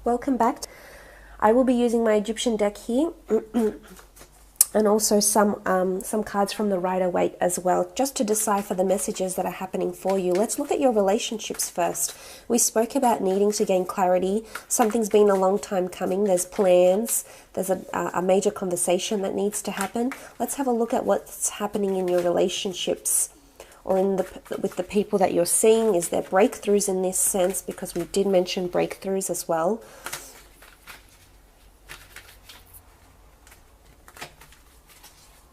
Welcome back. I will be using my Egyptian deck here and also some cards from the Rider-Waite as well, just to decipher the messages that are happening for you. Let's look at your relationships first. We spoke about needing to gain clarity. Something's been a long time coming. There's plans. There's a major conversation that needs to happen. Let's have a look at what's happening in your relationships or with the people that you're seeing. Is there breakthroughs in this sense? Because we did mention breakthroughs as well.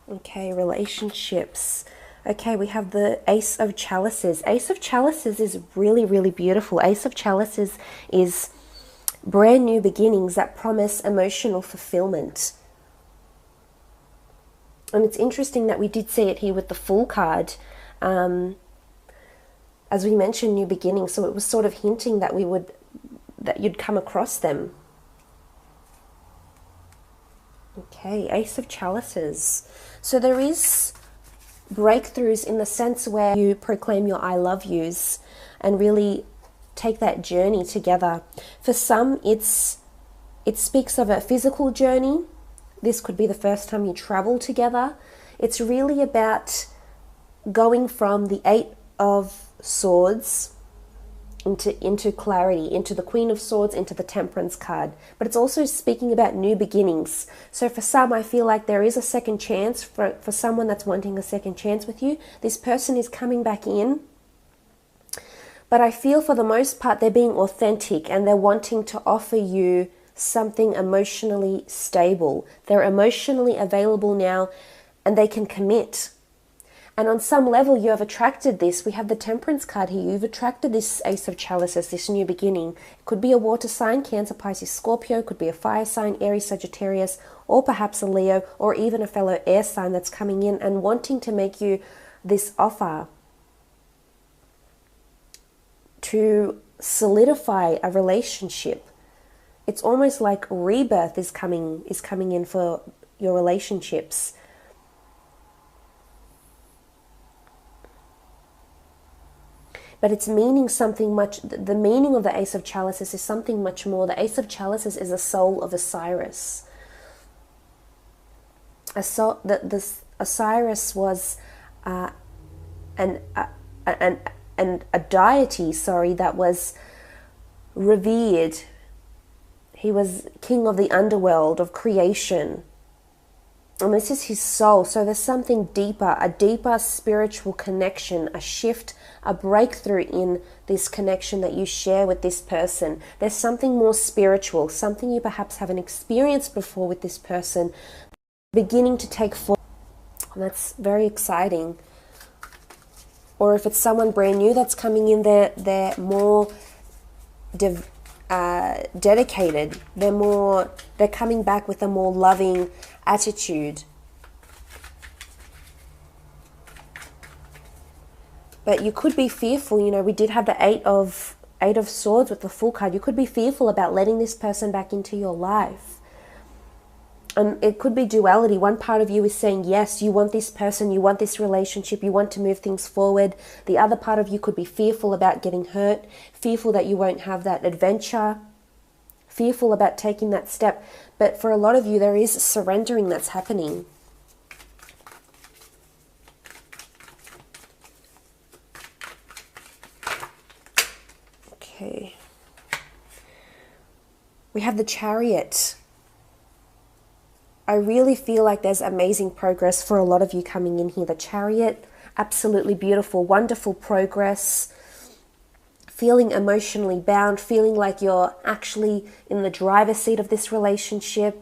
Okay, relationships. Okay, we have the Ace of Chalices. Ace of Chalices is really, really beautiful. Ace of Chalices is brand new beginnings that promise emotional fulfillment. And it's interesting that we did see it here with the Fool card. As we mentioned, new beginnings, so it was sort of hinting that you'd come across them. Okay, Ace of Chalices. So there is breakthroughs in the sense where you proclaim your I love yous and really take that journey together. For some, it speaks of a physical journey. This could be the first time you travel together. It's really about going from the Eight of Swords into clarity, into the Queen of Swords, into the Temperance card. But it's also speaking about new beginnings. So for some, I feel like there is a second chance for someone that's wanting a second chance with you. This person is coming back in. But I feel for the most part, they're being authentic and they're wanting to offer you something emotionally stable. They're emotionally available now and they can commit. And on some level, you have attracted this. We have the Temperance card here. You've attracted this Ace of Chalices, this new beginning. It could be a water sign, Cancer, Pisces, Scorpio. It could be a fire sign, Aries, Sagittarius, or perhaps a Leo, or even a fellow air sign that's coming in and wanting to make you this offer to solidify a relationship. It's almost like rebirth is coming in for your relationships. But it's meaning something much, the meaning of the Ace of Chalices is something much more. The Ace of Chalices is the soul of Osiris. Osiris was a deity, that was revered. He was king of the underworld, of creation. And this is his soul. So there's something deeper, a deeper spiritual connection, a shift, a breakthrough in this connection that you share with this person. There's something more spiritual, something you perhaps haven't experienced before with this person, beginning to take form. And that's very exciting. Or if it's someone brand new that's coming in, they're more dedicated. They're coming back with a more loving attitude. But you could be fearful. We did have the Eight of Swords with the Fool card. You could be fearful about letting this person back into your life. And it could be duality. One part of you is saying, yes, you want this person, you want this relationship, you want to move things forward. The other part of you could be fearful about getting hurt, fearful that you won't have that adventure, fearful about taking that step. But for a lot of you, there is surrendering that's happening. Okay. We have the Chariot. I really feel like there's amazing progress for a lot of you coming in here. The Chariot, absolutely beautiful, wonderful progress. Feeling emotionally bound, feeling like you're actually in the driver's seat of this relationship.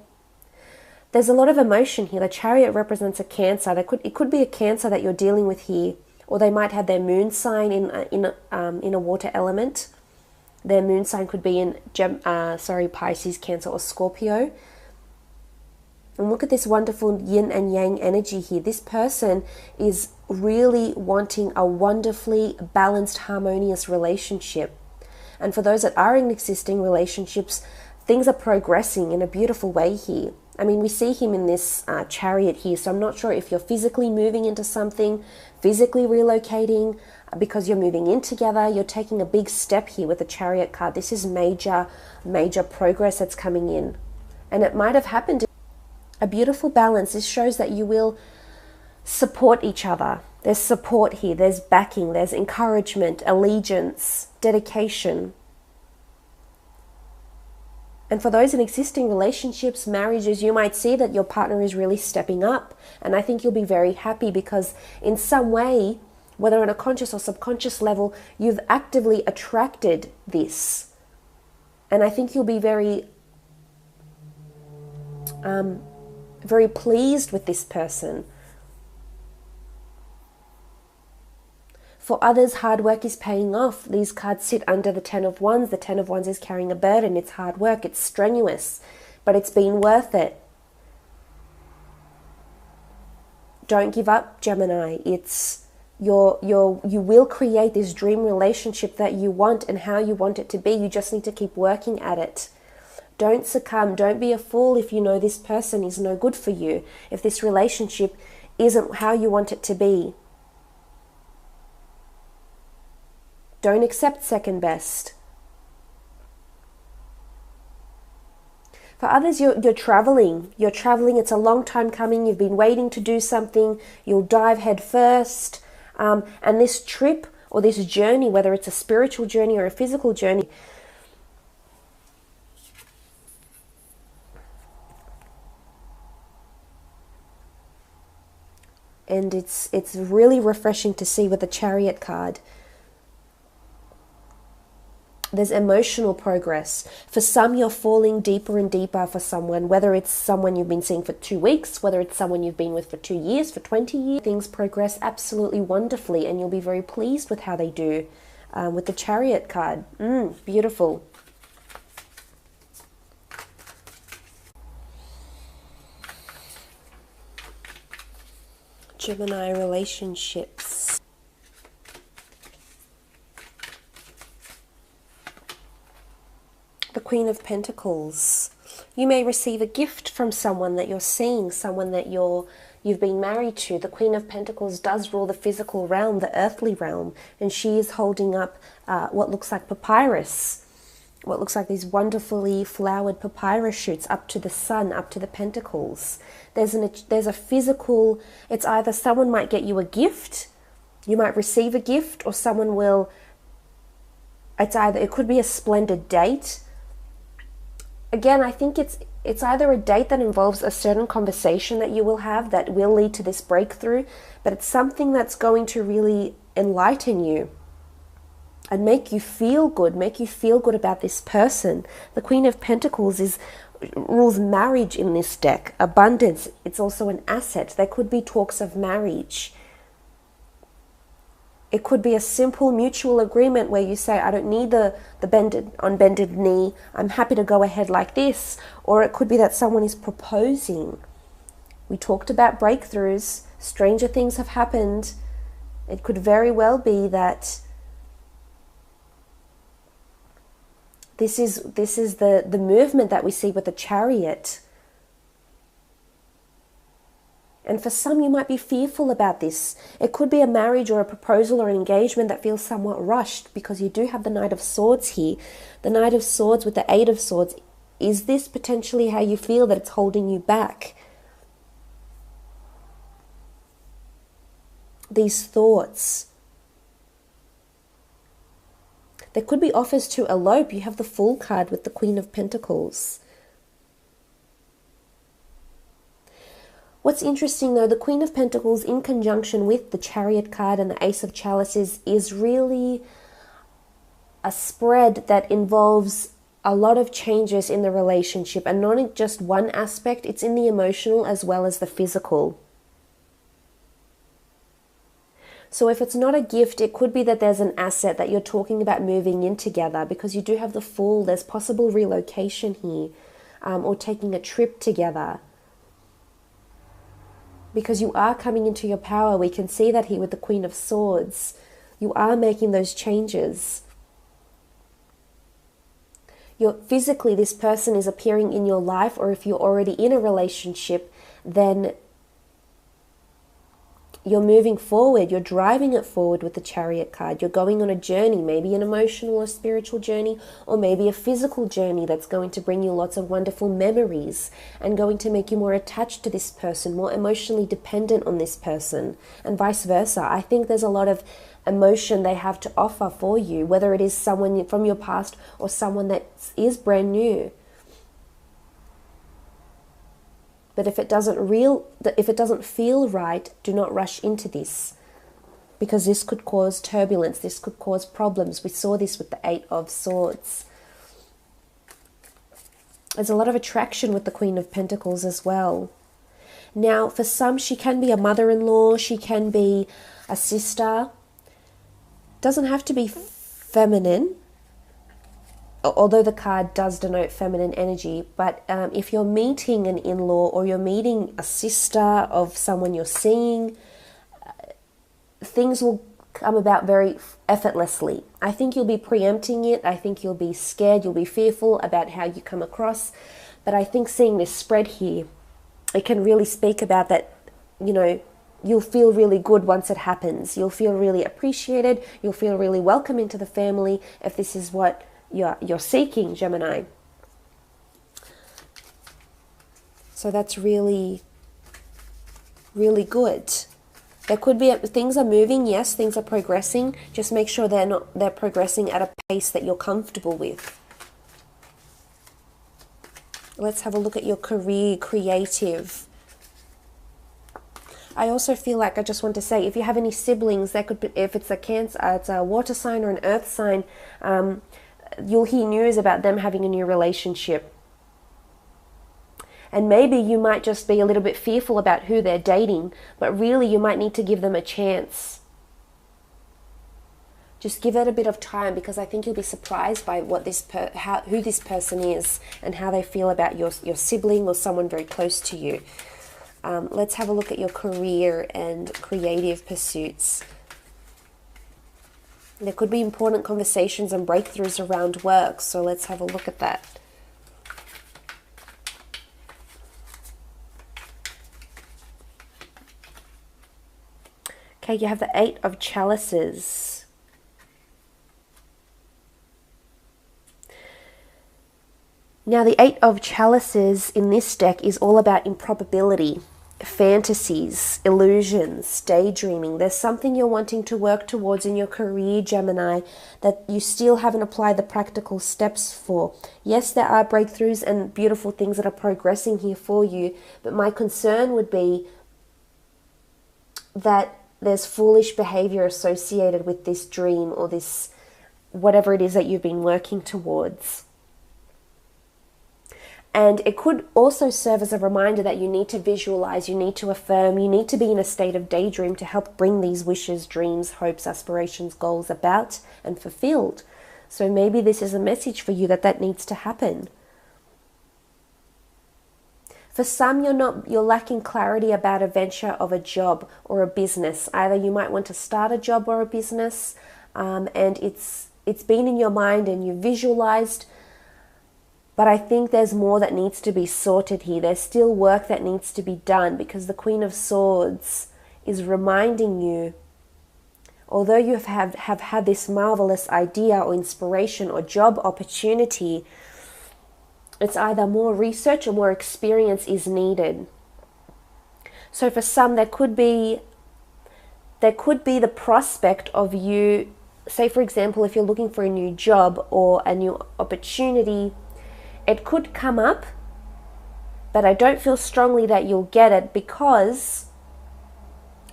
There's a lot of emotion here. The Chariot represents a Cancer. It could be a Cancer that you're dealing with here, or they might have their moon sign in a water element. Their moon sign could be in Pisces, Cancer, or Scorpio. And look at this wonderful yin and yang energy here. This person is really wanting a wonderfully balanced, harmonious relationship. And for those that are in existing relationships, things are progressing in a beautiful way here. I mean, we see him in this Chariot here, so I'm not sure if you're physically moving into something, physically relocating, because you're moving in together. You're taking a big step here with the Chariot card. This is major, major progress that's coming in. And it might have happened. A beautiful balance. This shows that you will support each other. There's support here. There's backing. There's encouragement, allegiance, dedication. And for those in existing relationships, marriages, you might see that your partner is really stepping up. And I think you'll be very happy because in some way, whether on a conscious or subconscious level, you've actively attracted this. And I think you'll be very pleased with this person. For others, hard work is paying off. These cards sit under the Ten of Wands. The Ten of Wands is carrying a burden. It's hard work. It's strenuous, but it's been worth it. Don't give up, Gemini. You will create this dream relationship that you want and how you want it to be. You just need to keep working at it. Don't succumb. Don't be a fool if you know this person is no good for you. If this relationship isn't how you want it to be. Don't accept second best. For others, you're traveling. You're traveling. It's a long time coming. You've been waiting to do something. You'll dive head first. And this trip or this journey, whether it's a spiritual journey or a physical journey, and it's really refreshing to see with the Chariot card. There's emotional progress. For some, you're falling deeper and deeper for someone, whether it's someone you've been seeing for 2 weeks, whether it's someone you've been with for 2 years, for 20 years. Things progress absolutely wonderfully, and you'll be very pleased with how they do with the Chariot card. Beautiful. Gemini relationships. The Queen of Pentacles. You may receive a gift from someone that you're seeing, someone that you've been married to. The Queen of Pentacles does rule the physical realm, the earthly realm, and she is holding up what looks like papyrus, what looks like these wonderfully flowered papyrus shoots up to the sun, up to the pentacles. There's a physical, it's either someone might get you a gift, you might receive a gift, or someone will, it could be a splendid date. Again, I think it's either a date that involves a certain conversation that you will have that will lead to this breakthrough, but it's something that's going to really enlighten you and make you feel good about this person. The Queen of Pentacles rules marriage in this deck, abundance. It's also an asset. There could be talks of marriage. It could be a simple mutual agreement where you say, I don't need the bended knee. I'm happy to go ahead like this. Or it could be that someone is proposing. We talked about breakthroughs. Stranger things have happened. It could very well be that this is the movement that we see with the Chariot. And for some, you might be fearful about this. It could be a marriage or a proposal or an engagement that feels somewhat rushed, because you do have the Knight of Swords here. The Knight of Swords with the Eight of Swords. Is this potentially how you feel that it's holding you back? These thoughts. There could be offers to elope. You have the Fool card with the Queen of Pentacles. What's interesting though, the Queen of Pentacles in conjunction with the Chariot card and the Ace of Chalices is really a spread that involves a lot of changes in the relationship, and not in just one aspect, it's in the emotional as well as the physical. So if it's not a gift, it could be that there's an asset that you're talking about moving in together, because you do have the Fool. There's possible relocation here, or taking a trip together. Because you are coming into your power. We can see that here with the Queen of Swords. You are making those changes. Physically, this person is appearing in your life, or if you're already in a relationship, then you're moving forward, you're driving it forward with the Chariot card. You're going on a journey, maybe an emotional or spiritual journey, or maybe a physical journey that's going to bring you lots of wonderful memories and going to make you more attached to this person, more emotionally dependent on this person, and vice versa. I think there's a lot of emotion they have to offer for you, whether it is someone from your past or someone that is brand new. But if it doesn't feel right, do not rush into this, because this could cause turbulence, this could cause problems. We saw this with the 8 of Swords. There's a lot of attraction with the Queen of Pentacles as well. Now, for some, she can be a mother-in-law, she can be a sister. Doesn't have to be feminine, although the card does denote feminine energy. But if you're meeting an in-law or you're meeting a sister of someone you're seeing, things will come about very effortlessly. I think you'll be preempting it. I think you'll be scared. You'll be fearful about how you come across. But I think seeing this spread here, it can really speak about that, you know, you'll feel really good once it happens. You'll feel really appreciated. You'll feel really welcome into the family if this is what you're seeking, Gemini. So that's really, really good. There could be, things are moving, yes, things are progressing. Just make sure they're progressing at a pace that you're comfortable with. Let's have a look at your career, creative. I also feel like, I just want to say, if you have any siblings, that could be, if it's a Cancer, it's a water sign or an earth sign, you'll hear news about them having a new relationship. And maybe you might just be a little bit fearful about who they're dating, but really you might need to give them a chance. Just give it a bit of time, because I think you'll be surprised by what who this person is and how they feel about your sibling or someone very close to you. Let's have a look at your career and creative pursuits. There could be important conversations and breakthroughs around work, so let's have a look at that. Okay, you have the 8 of Chalices. Now, the 8 of Chalices in this deck is all about improbability, fantasies, illusions, daydreaming. There's something you're wanting to work towards in your career, Gemini, that you still haven't applied the practical steps for. Yes, there are breakthroughs and beautiful things that are progressing here for you, but my concern would be that there's foolish behavior associated with this dream or this, whatever it is that you've been working towards. And it could also serve as a reminder that you need to visualize, you need to affirm, you need to be in a state of daydream to help bring these wishes, dreams, hopes, aspirations, goals about and fulfilled. So maybe this is a message for you that needs to happen. For some, you're lacking clarity about a venture of a job or a business. Either you might want to start a job or a business, and it's been in your mind and you visualized. But I think there's more that needs to be sorted here. There's still work that needs to be done, because the Queen of Swords is reminding you, although you have had this marvelous idea or inspiration or job opportunity, it's either more research or more experience is needed. So for some, there could be the prospect of you, say for example, if you're looking for a new job or a new opportunity, it could come up, but I don't feel strongly that you'll get it, because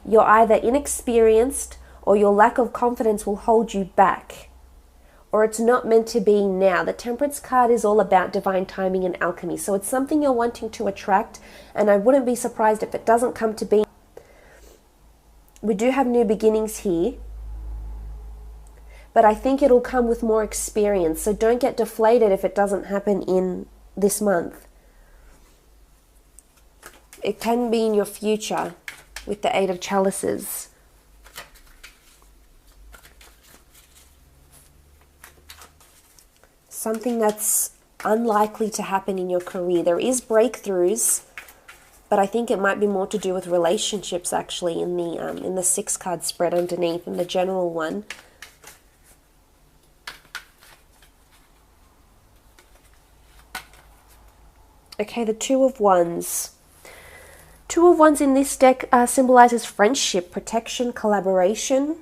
you're either inexperienced or your lack of confidence will hold you back, or it's not meant to be now. The Temperance card is all about divine timing and alchemy, so it's something you're wanting to attract, and I wouldn't be surprised if it doesn't come to be. We do have new beginnings here, but I think it'll come with more experience. So don't get deflated if it doesn't happen in this month. It can be in your future with the 8 of Chalices. Something that's unlikely to happen in your career. There is breakthroughs, But I think it might be more to do with relationships, actually, in the 6 card spread underneath, in the general one. Okay, the 2 of Wands. 2 of Wands in this deck symbolizes friendship, protection, collaboration,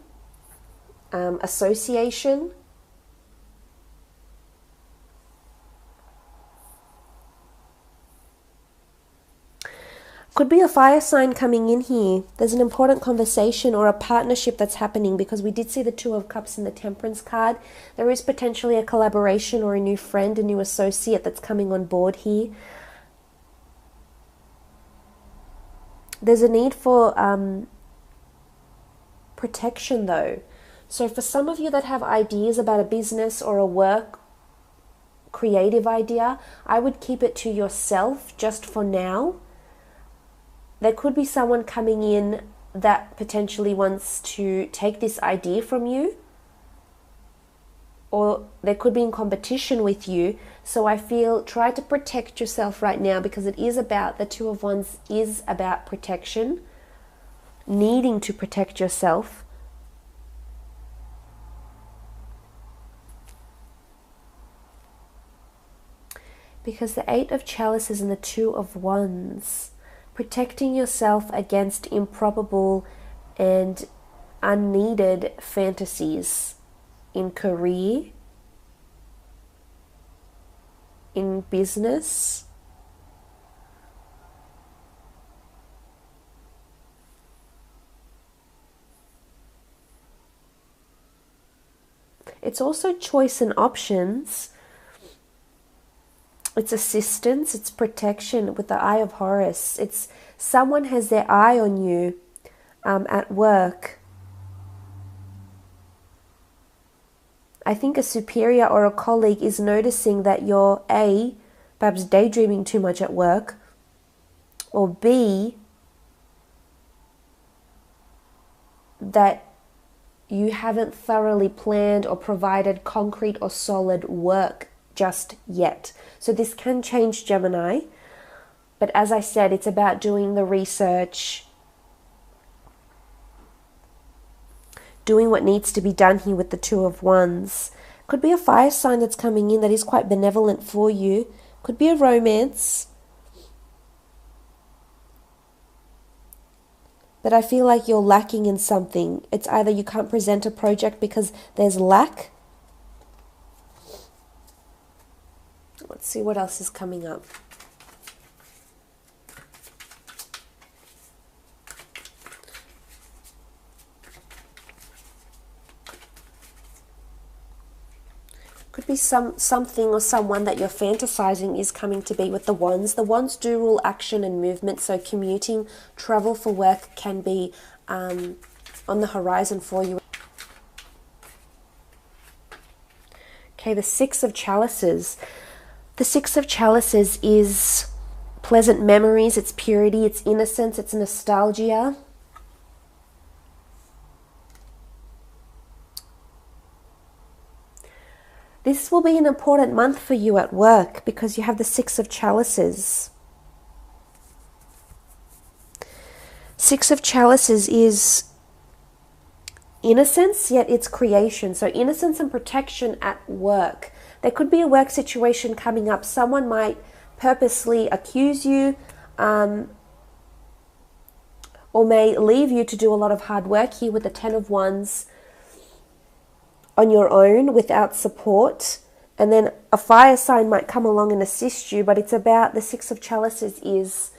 association. Could be a fire sign coming in here. There's an important conversation or a partnership that's happening, because we did see the 2 of Cups in the Temperance card. There is potentially a collaboration or a new friend, a new associate that's coming on board here. There's a need for protection though. So for some of you that have ideas about a business or a work, creative idea, I would keep it to yourself just for now. There could be someone coming in that potentially wants to take this idea from you, or they could be in competition with you. So I feel, try to protect yourself right now, because it is about, the 2 of Wands is about protection, needing to protect yourself. Because the 8 of Chalices and the 2 of Wands, protecting yourself against improbable and unneeded fantasies in career, in business. It's also choice and options. It's assistance, it's protection with the Eye of Horus. It's someone has their eye on you at work. I think a superior or a colleague is noticing that you're A, perhaps daydreaming too much at work, or B, that you haven't thoroughly planned or provided concrete or solid work just yet. So this can change, Gemini, but as I said, it's about doing the research, doing what needs to be done here with the 2 of Wands. Could be a fire sign that's coming in that is quite benevolent for you. Could be a romance. But I feel like you're lacking in something. It's either you can't present a project because there's lack. Let's see what else is coming up. Could be something or someone that you're fantasizing is coming to be with the Wands. The Wands do rule action and movement, so commuting, travel for work can be on the horizon for you. Okay, the 6 of Chalices. The 6 of Chalices is pleasant memories, it's purity, it's innocence, it's nostalgia. This will be an important month for you at work because you have the 6 of Chalices. 6 of Chalices is innocence, yet it's creation. So innocence and protection at work. There could be a work situation coming up. Someone might purposely accuse you or may leave you to do a lot of hard work here with the 10 of Wands on your own without support. And then a fire sign might come along and assist you, but it's about the 6 of Chalices is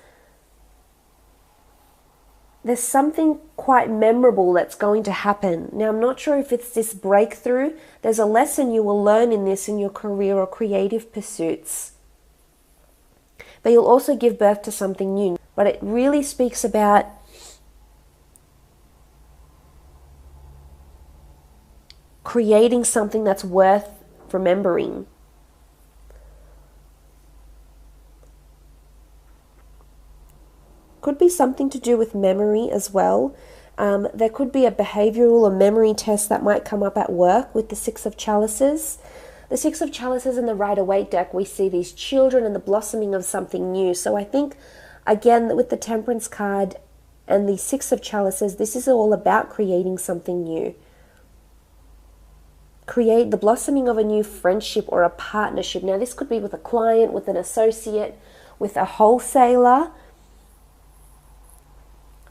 there's something quite memorable that's going to happen. Now, I'm not sure if it's this breakthrough. There's a lesson you will learn in this in your career or creative pursuits. But you'll also give birth to something new. But it really speaks about creating something that's worth remembering. Could be something to do with memory as well. There could be a behavioral or memory test that might come up at work with the 6 of Chalices. The 6 of Chalices in the Rider-Waite deck, we see these children and the blossoming of something new. So I think Again, with the Temperance card and the Six of Chalices, this is all about creating something new. Create the blossoming of a new friendship or a partnership. Now, this could be with a client, with an associate, with a wholesaler.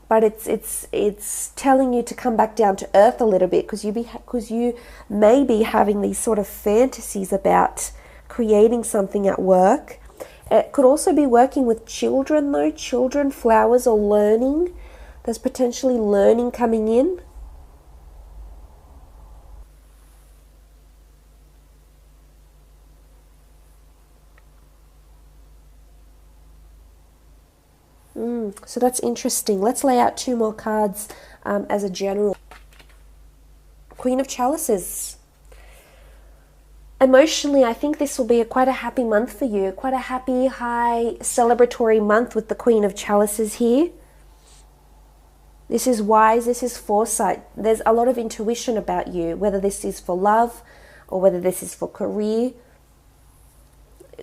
But it's telling you to come back down to earth a little bit, because you may be having these sort of fantasies about creating something at work. It could also be working with children, though. Children, flowers, or learning. There's potentially learning coming in. So that's interesting. Let's lay out 2 more cards as a general. Queen of Chalices. Emotionally, I think this will be quite a happy month for you. Quite a happy, high, celebratory month with the Queen of Chalices here. This is wise. This is foresight. There's a lot of intuition about you, whether this is for love or whether this is for career.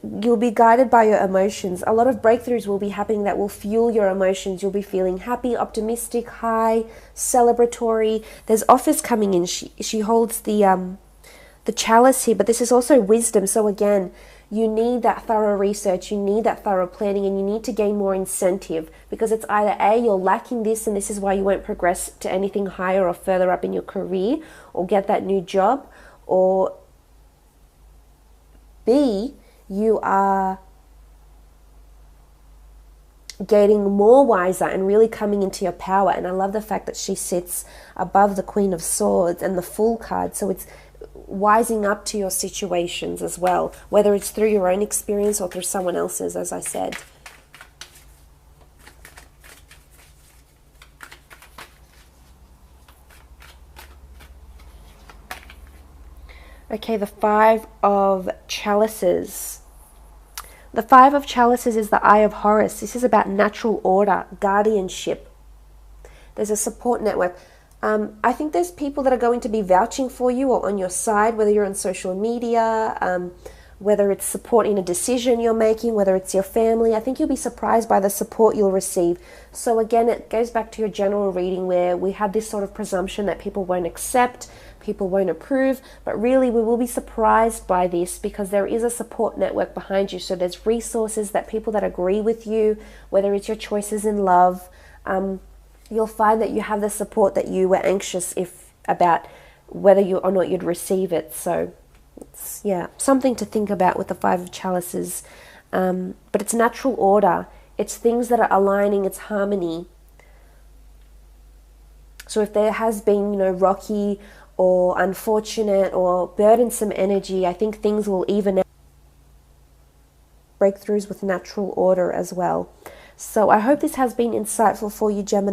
You'll be guided by your emotions. A lot of breakthroughs will be happening that will fuel your emotions. You'll be feeling happy, optimistic, high, celebratory. There's offers coming in. She holds the chalice here, but this is also wisdom. So again, you need that thorough research, you need that thorough planning, and you need to gain more incentive, because it's either A, you're lacking this and this is why you won't progress to anything higher or further up in your career or get that new job, or B, you are getting more wiser and really coming into your power. And I love the fact that she sits above the Queen of Swords and the Fool card. So it's wising up to your situations as well, whether it's through your own experience or through someone else's, as I said. Okay, the Five of Chalices. The Five of Chalices is the Eye of Horus. This is about natural order, guardianship. There's a support network. I think there's people that are going to be vouching for you or on your side, whether you're on social media, whether it's support in a decision you're making, whether it's your family. I think you'll be surprised by the support you'll receive. So again, it goes back to your general reading where we had this sort of presumption that people won't accept, people won't approve, but really we will be surprised by this because there is a support network behind you. So there's resources, that people that agree with you, whether it's your choices in love, you'll find that you have the support that you were anxious about whether you or not you'd receive it. So it's, yeah, something to think about with the Five of Chalices. But it's natural order. It's things that are aligning, it's harmony. So if there has been, rocky or unfortunate or burdensome energy, I think things will even out. Breakthroughs with natural order as well. So I hope this has been insightful for you, Gemini.